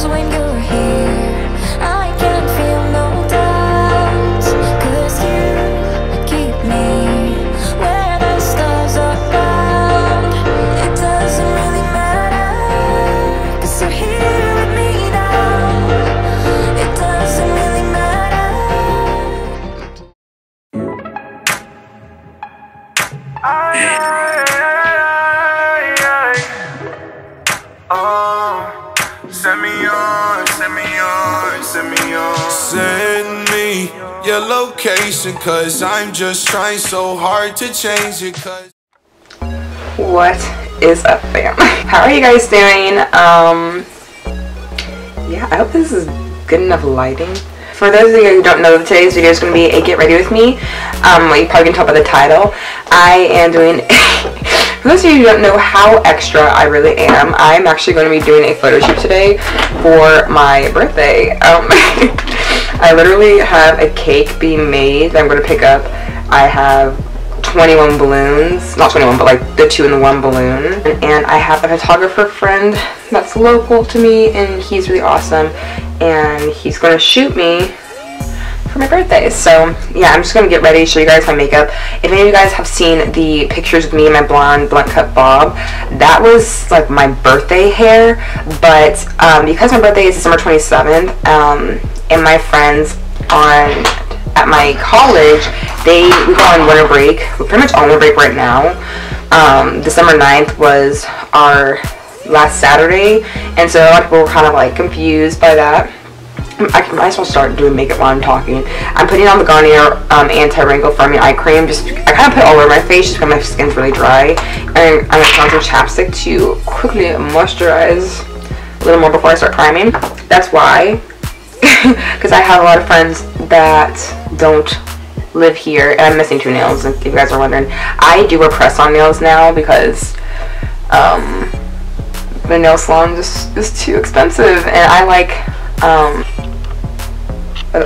'cause when you're here I can feel no doubts, 'cause you keep me where the stars are found. It doesn't really matter, 'cause you're here with me now. It doesn't really matter. Send me on, send me on, send me on. Send me your location, 'cause I'm just trying so hard to change it, 'cause... What is up, fam? How are you guys doing? Yeah, I hope this is good enough lighting. For those of you who don't know, today's video is going to be a get ready with me. You probably can tell by the title. I am doing for those of you who don't know how extra I really am, I'm actually going to be doing a photo shoot today for my birthday. I literally have a cake being made that I'm going to pick up. I have 21 balloons, not 21, but like the 2 in the 1 balloon. And I have a photographer friend that's local to me, and he's really awesome. And he's going to shoot me for my birthday. So yeah, I'm just going to get ready, show you guys my makeup. If any of you guys have seen the pictures of me and my blonde blunt cut bob, that was like my birthday hair. But because my birthday is December 27th, and my friends at my college, we go on winter break. We're pretty much on winter break right now. December 9th was our last Saturday, and so a lot of people were kind of like confused by that. I might as well start doing makeup while I'm talking. I'm putting on the Garnier anti-wrinkle firming eye cream. I kind of put it all over my face just because my skin's really dry, and I'm going to put on some chapstick to quickly moisturize a little more before I start priming. That's why, because I have a lot of friends that don't live here, and I'm missing 2 nails, if you guys are wondering. I do wear press-on nails now because the nail salon just is too expensive, and I like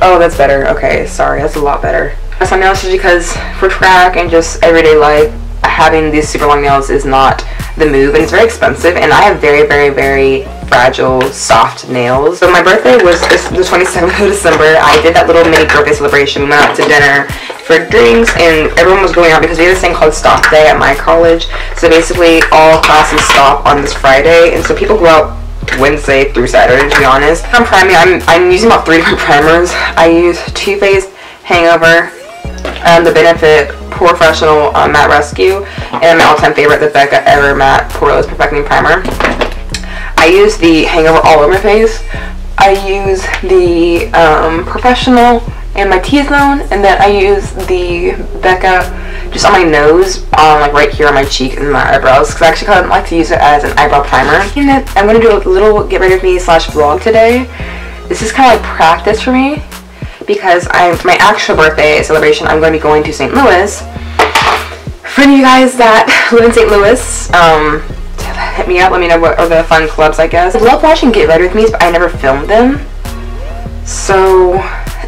oh, that's better. Okay, sorry, that's a lot better. Press-on nails just because for track and just everyday life, having these super long nails is not the move, and it's very expensive, and I have very, very, very fragile, soft nails. So my birthday was the 27th of December. I did that little mini birthday celebration. We went out to dinner for drinks, and everyone was going out because we had this thing called Stop Day at my college. So basically, all classes stop on this Friday, and so people go out Wednesday through Saturday, to be honest. I'm priming. I'm using about 3 different primers. I use Too Faced Hangover, the Benefit Professional Matte Rescue, and my all-time favorite, the Becca Ever Matte Poreless Perfecting Primer. I use the Hangover all over my face. I use the Professional and my T-zone, and then I use the Becca just on my nose, like right here on my cheek and my eyebrows, because I actually kind of like to use it as an eyebrow primer. And then I'm going to do a little get ready with me / vlog today. This is kind of like practice for me, because for my actual birthday celebration, I'm going to be going to St. Louis. For any of you guys that live in St. Louis, hit me up, let me know what are the fun clubs, I guess. I love watching Get Ready With Me, but I never filmed them. So,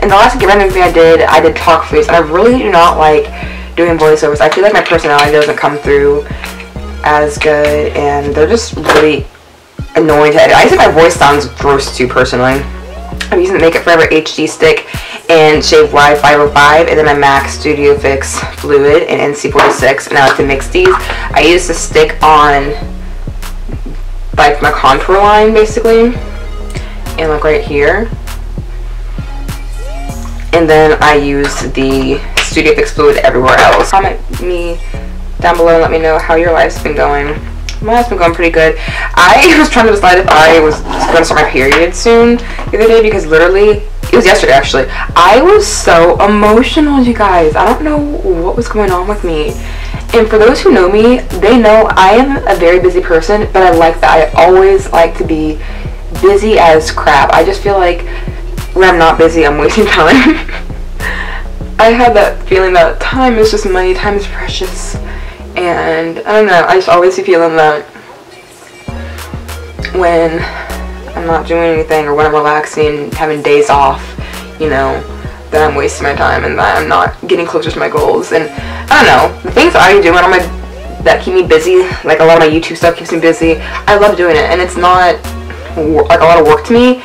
in the last Get Ready With Me I did talk throughs, and I really do not like doing voiceovers. I feel like my personality doesn't come through as good, and they're just really annoying to edit. I think my voice sounds gross too, personally. I'm using the Makeup Forever HD stick and Shave Y 505, and then my MAC Studio Fix Fluid and NC46, and I like to mix these. I use the stick on like my contour line, basically, and like right here. And then I use the Studio Fix Fluid everywhere else. Comment me down below and let me know how your life's been going. My life's been going pretty good. I was trying to decide if I was going to start my period soon the other day, because literally, it was yesterday actually, I was so emotional, you guys. I don't know what was going on with me. And for those who know me, they know I am a very busy person, but I like that. I always like to be busy as crap. I just feel like when I'm not busy, I'm wasting time. I have that feeling that time is just money, time is precious. And I don't know, I just always see feeling that when I'm not doing anything, or when I'm relaxing, having days off, you know, that I'm wasting my time and that I'm not getting closer to my goals. And I don't know, the things that I do that keep me busy, like a lot of my YouTube stuff keeps me busy, I love doing it. And it's not like a lot of work to me,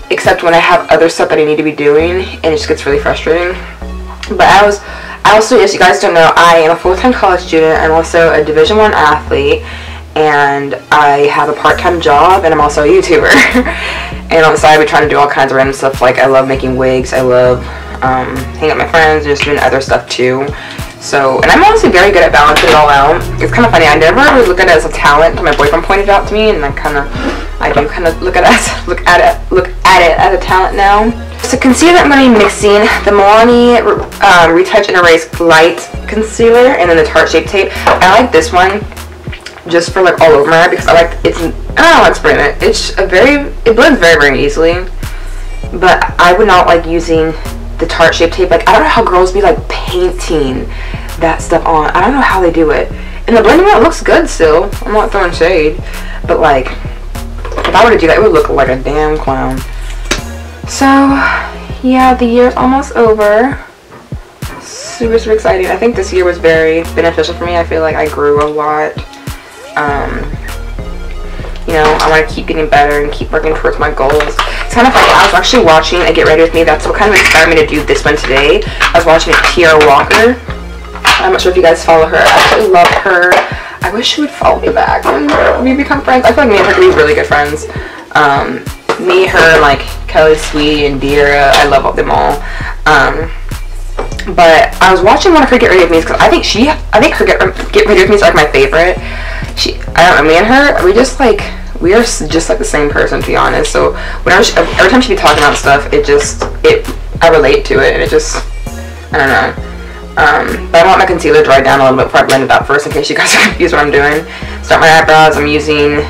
except when I have other stuff that I need to be doing, and it just gets really frustrating. But I also, as you guys don't know, I am a full-time college student. I'm also a Division I athlete, and I have a part-time job, and I'm also a YouTuber. And on the side, we're trying to do all kinds of random stuff. Like, I love making wigs. I love hanging out with my friends and just doing other stuff too. So, and I'm honestly very good at balancing it all out. It's kind of funny. I never really look at it as a talent until my boyfriend pointed it out to me, and I do kind of look at it as a talent now. So concealer, I'm going to be mixing the Milani Retouch and Erase Light Concealer and then the Tarte Shape Tape. I like this one just for like all over my eye because I like I don't know how to explain it. It blends very, very easily. But I would not like using the Tarte Shape Tape. Like, I don't know how girls be like painting that stuff on. I don't know how they do it. And the blending one looks good still. I'm not throwing shade. But like, if I were to do that, it would look like a damn clown. So, yeah, the year's almost over. Super, super exciting. I think this year was very beneficial for me. I feel like I grew a lot. You know, I want to keep getting better and keep working towards my goals. It's kind of funny. I was actually watching a Get Ready With Me. That's what kind of inspired me to do this one today. I was watching Tiara Walker. I'm not sure if you guys follow her. I absolutely love her. I wish she would follow me back and we become friends. I feel like me and her could be really good friends. Me, her, and like Kelly Sweetie and Dira. I love them all. But I was watching one of her Get Ready With Me because I think her Get Ready With Me is like my favorite. I don't know, me and her, we are just like the same person, to be honest. So every time she be talking about stuff, I relate to it, and it just, I don't know. But I want my concealer dry down a little bit before I blend it out first, in case you guys are confused what I'm doing. Start my eyebrows. I'm using,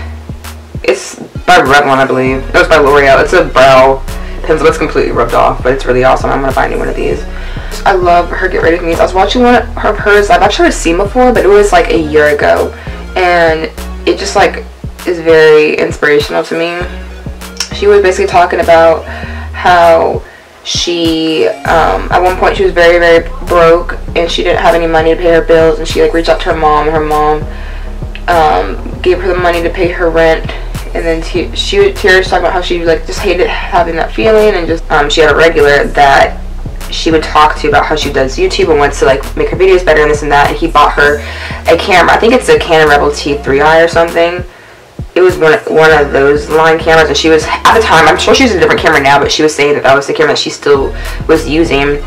it's by Revlon, I believe. No, it's by L'Oreal. It's a brow pencil. It's completely rubbed off, but it's really awesome. I'm gonna buy a new one of these. I love her Get Ready With Me. I was watching one of hers I've actually seen before, but it was like a year ago, and it just like is very inspirational to me. She was basically talking about how she at one point she was very, very broke and she didn't have any money to pay her bills, and she like reached out to her mom, and her mom gave her the money to pay her rent. And then Tiara was talking about how she like just hated having that feeling, and just she had a regular that she would talk to about how she does YouTube and wants to like make her videos better and this and that, and he bought her a camera. I think it's a Canon Rebel T3i or something. It was one of those line cameras, and she was, at the time, I'm sure she's a different camera now, but she was saying that was the camera that she still was using.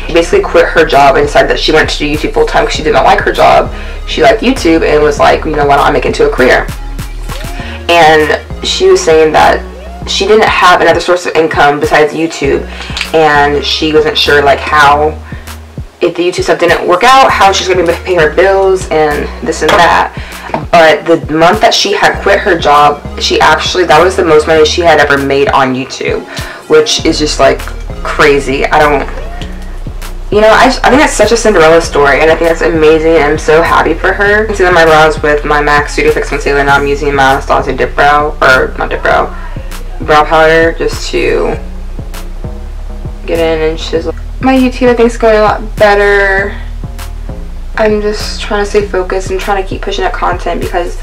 She basically quit her job and decided that she wanted to do YouTube full time because she did not like her job. She liked YouTube and was like, you know, why don't I make it into a career? And she was saying that she didn't have another source of income besides YouTube, and she wasn't sure like how, if the YouTube stuff didn't work out, how she's gonna be able to pay her bills and this and that. But the month that she had quit her job, that was the most money she had ever made on YouTube, which is just like crazy. I think that's such a Cinderella story, and I think that's amazing, and I'm so happy for her. I'm sealing my brows with my MAC Studio Fix concealer. Now I'm using my Anastasia brow powder just to get in and chisel. My YouTube, I think, is going a lot better. I'm just trying to stay focused and trying to keep pushing out content because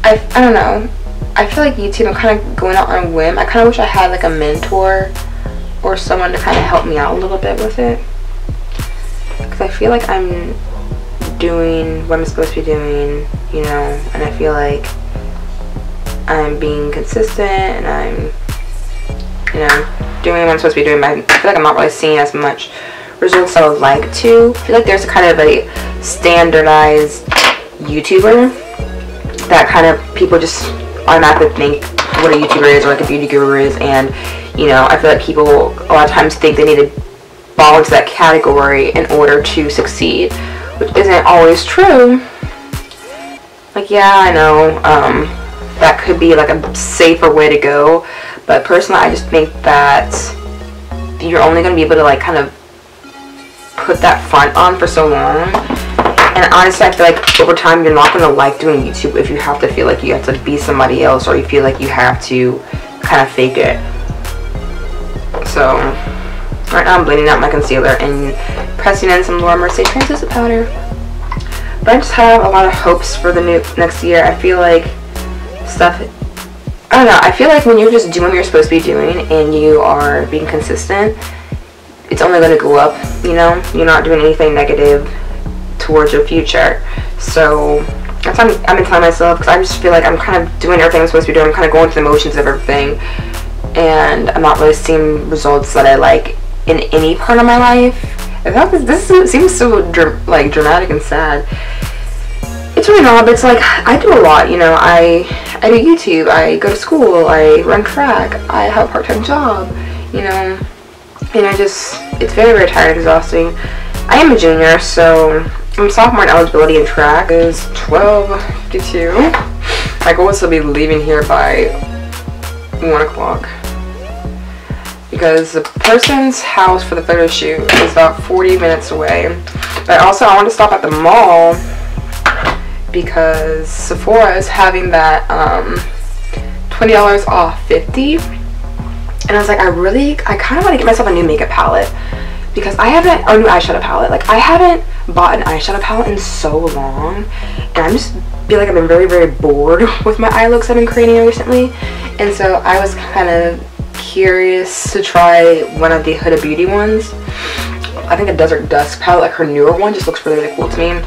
I don't know. I feel like YouTube, I'm kind of going out on a whim. I kind of wish I had like a mentor or someone to kind of help me out a little bit with it, because I feel like I'm doing what I'm supposed to be doing, you know, and I feel like I'm being consistent and I'm, you know, doing what I'm supposed to be doing. I feel like I'm not really seeing as much results I would like to. I feel like there's a kind of a standardized YouTuber that kind of people just automatically think what a YouTuber is or like a beauty guru is, and you know, I feel like people a lot of times think they need to fall into that category in order to succeed, which isn't always true. Like, yeah, I know that could be like a safer way to go, but personally I just think that you're only going to be able to like kind of put that front on for so long, and honestly I feel like over time you're not going to like doing YouTube if you have to feel like you have to be somebody else, or you feel like you have to kind of fake it. So right now I'm blending out my concealer and pressing in some Laura Mercier translucent powder. But I just have a lot of hopes for the next year. I feel like stuff I don't know, I feel like when you're just doing what you're supposed to be doing and you are being consistent, it's only going to go up, you know? You're not doing anything negative towards your future. So that's what I've been telling myself, because I just feel like I'm kind of doing everything I'm supposed to be doing. I'm kind of going through the motions of everything, and I'm not really seeing results that I like in any part of my life. In fact, this seems so dramatic and sad. It's really not, but it's like, I do a lot, you know. I do YouTube, I go to school, I run track, I have a part-time job, you know, and it's very, very tired, exhausting. I am a junior, so I'm sophomore in eligibility in track. It is 12:52. My goal is to be leaving here by 1 o'clock. Because the person's house for the photo shoot is about 40 minutes away. But also I want to stop at the mall because Sephora is having that $20 off 50. And I was like, I kind of want to get myself a new makeup palette, because I haven't, or a new eyeshadow palette. Like, I haven't bought an eyeshadow palette in so long, and I just feel like I've been very, very bored with my eye looks I've been creating recently. And so I was kind of curious to try one of the Huda Beauty ones. I think the Desert Dusk palette, like her newer one, just looks really, really cool to me.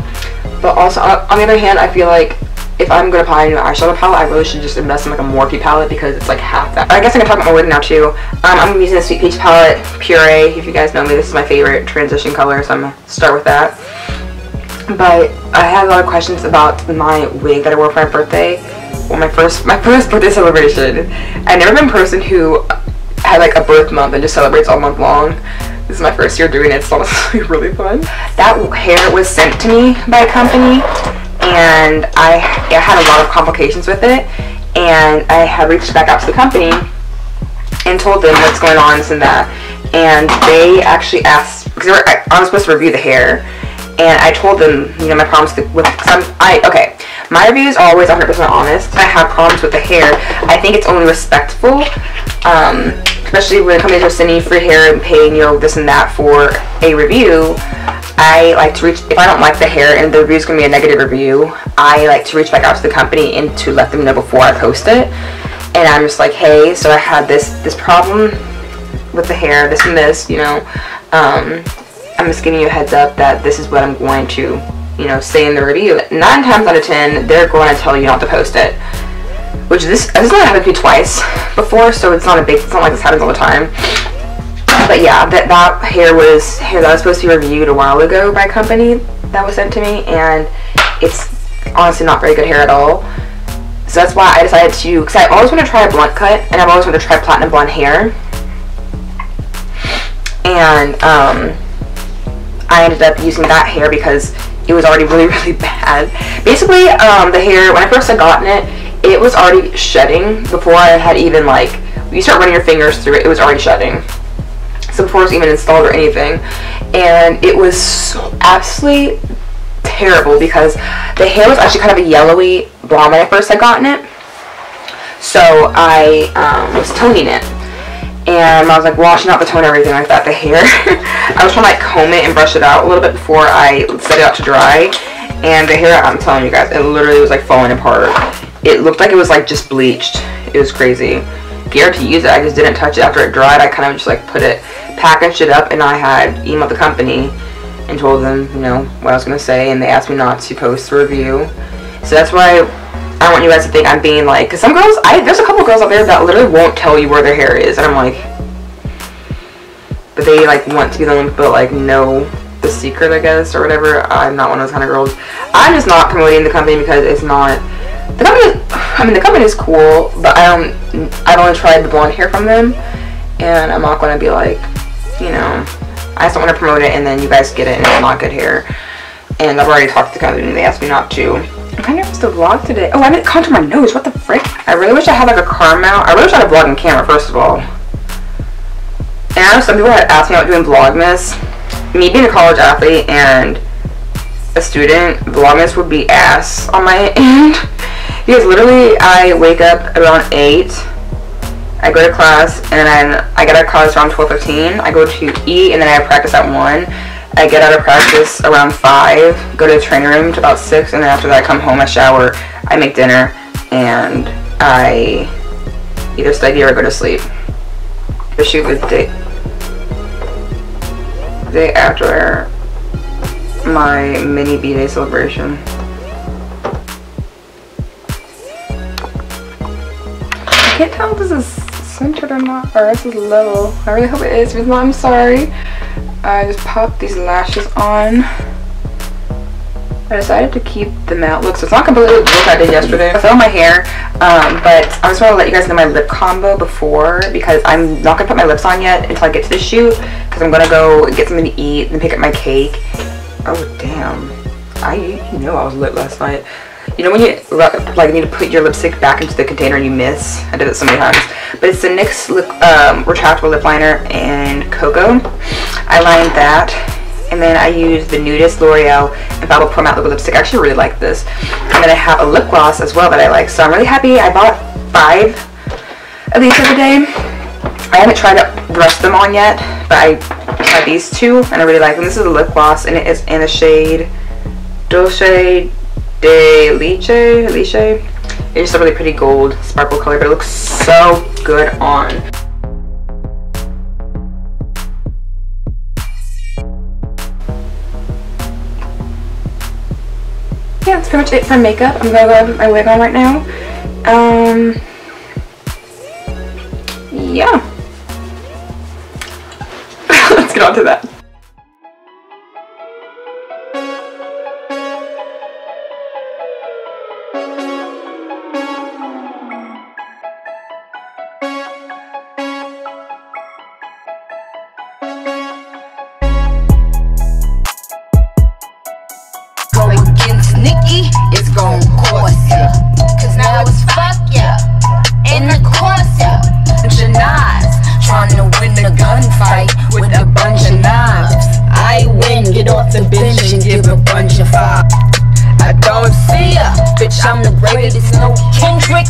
But also, on the other hand, I feel like if I'm going to buy a new eyeshadow palette, I really should just invest in like a Morphe palette, because it's like half that. I guess I can talk about my wig now too. I'm using the Sweet Peach palette, Puree. If you guys know me, this is my favorite transition color, so I'm going to start with that. But I had a lot of questions about my wig that I wore for my birthday. Well, my first birthday celebration. I've never been a person who had like a birth month and just celebrates all month long. This is my first year doing it. It's honestly really fun. That hair was sent to me by a company, and I had a lot of complications with it, and I had reached back out to the company and told them what's going on, this and that. And they actually asked, because I was supposed to review the hair, and I told them, you know, my problems with okay, my reviews are always 100% honest. I have problems with the hair. I think it's only respectful, especially when companies are sending you free hair and paying, you know, this and that for a review. I like to if I don't like the hair and the review is going to be a negative review, I like to reach back out to the company and to let them know before I post it. And I'm just like, hey, so I had this problem with the hair, this and this, you know. I'm just giving you a heads up that this is what I'm going to, you know, say in the review. 9 times out of 10, they're going to tell you not to post it. Which this has not happened to me twice before, so it's not like this happens all the time. But yeah, that hair was hair that was supposed to be reviewed a while ago by a company that was sent to me, and it's honestly not very good hair at all. So that's why I decided to, because I always want to try a blunt cut, and I've always wanted to try platinum blonde hair. And I ended up using that hair because it was already really, really bad. Basically, the hair, when I first had gotten it, it was already shedding before I had even, like, when you start running your fingers through it, it was already shedding. So before it was even installed or anything. And it was so absolutely terrible because the hair was actually kind of a yellowy blonde when I first had gotten it. So I was toning it. And I was like washing out the tone and everything like that, the hair. I was trying to like comb it and brush it out a little bit before I set it out to dry. And the hair, I'm telling you guys, it literally was like falling apart. It looked like it was like just bleached. It was crazy. Scared to use it, I just didn't touch it after it dried. I kind of just like packaged it up, and I had emailed the company and told them, you know, what I was going to say, and they asked me not to post the review. So that's why I want you guys to think I'm being like, because some girls, there's a couple girls out there that literally won't tell you where their hair is, and I'm like, but they like want to be the one to like know the secret, I guess, or whatever. I'm not one of those kind of girls. I'm just not promoting the company because it's not, the company, I mean, the company is cool, but I've only tried the blonde hair from them, and I'm not going to be like, you know, I just don't want to promote it and then you guys get it and it's not good hair. And I've already talked to the company and they asked me not to. I'm kind of supposed to vlog today. Oh, I didn't contour my nose. What the frick? I really wish I had like a car mount. I really wish I had a vlogging camera, first of all. And I know some people had asked me about doing Vlogmas. Me being a college athlete and a student, Vlogmas would be ass on my end. Because literally, I wake up around 8. I go to class, and then I get out of class around 12:15. I go to eat, and then I practice at 1. I get out of practice around 5, go to the training room to about 6, and then after that I come home, I shower, I make dinner, and I either study or go to sleep. The shoot was day after my mini B-Day celebration. I can't tell if this is centered or not, or if this is level. I really hope it is. If not, I'm sorry. I just popped these lashes on. I decided to keep the matte look, so it's not completely the look I did yesterday. I filmed my hair, but I just want to let you guys know my lip combo before, because I'm not going to put my lips on yet until I get to the shoot, because I'm going to go get something to eat and pick up my cake. Oh, damn. You know I was lit last night. You know when you like need to put your lipstick back into the container and you miss? I did it so many times. But it's the NYX retractable lip liner and Cocoa. I lined that. And then I use the Nudist L'Oreal Infallible Pro Matte Liquid Lipstick. I actually really like this. And then I have a lip gloss as well that I like. So I'm really happy. I bought 5 of these the other day. I haven't tried the rest of them on yet, but I tried these 2 and I really like them. This is a lip gloss and it is in the shade Dulce de Leche. It's just a really pretty gold sparkle color, but it looks so good on. Yeah, that's pretty much it for makeup. I'm gonna go put my wig on right now. Yeah. Let's get on to that. It's gon' cost ya, cause now it's fuck ya, in the course ya. Janaz, tryna win the gunfight with a bunch of knives. I win, get off the bench and give a bunch of fire. I don't see ya, bitch, I'm the greatest, no Kendrick,